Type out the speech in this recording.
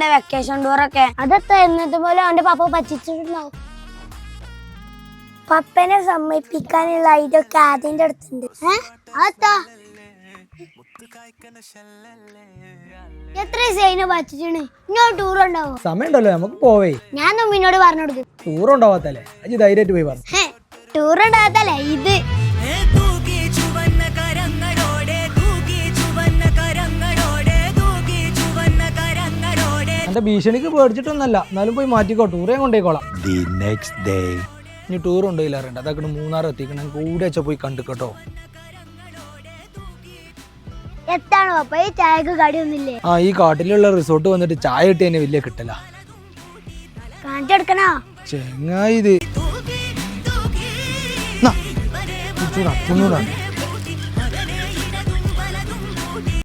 അടിപൊളിയാണ് വെക്കേഷൻ ടൂറൊക്കെ. അതെത്താ എന്നത്തെ പോലെ അവന്റെ പപ്പ പറ്റിച്ചിട്ടുണ്ടാവും. പപ്പനെ സമ്മതിപ്പിക്കാനുള്ള ഇതൊക്കെ അതിന്റെ അടുത്തുണ്ട്. അതാ എത്ര സൈന പറ്റിച്ചാണ്. ഇന്നോട് ടൂർ ഉണ്ടാവോ? സമയം ഉണ്ടല്ലോ, നമുക്ക് പോവേ. ഞാൻ മുമ്പിനോട് പറഞ്ഞു കൊടുക്കും. ടൂർ ഉണ്ടാവാത്തല്ലേ, അജി ധൈര്യമായിട്ട് പോയി പറഞ്ഞു. ടൂർ ഉണ്ടാകത്തല്ലേ ഇത്. എന്റെ ഭീഷണിക്ക് പേടിച്ചിട്ടൊന്നല്ല, എന്നാലും പോയി മാറ്റിക്കോ, ടൂറേ കൊണ്ടേക്കോളാം. ഇനി ടൂർ ഉണ്ടോയില്ലാറുണ്ട്, അതൊക്കെ മൂന്നാർ എത്തിക്കണം, കൂടെ വെച്ചാൽ പോയി കണ്ടു കേട്ടോ. എത്താണോ പപ്പ ഈ ചായക്ക് കടിയൊന്നുമില്ലേ? ഈ കാട്ടിലുള്ള റിസോർട്ട് വന്നിട്ട് ചായ കിട്ടി തന്നെ വലിയ കിട്ടല. കാണിച്ചെടുക്കണോ ചെങ്ങായി ഇത്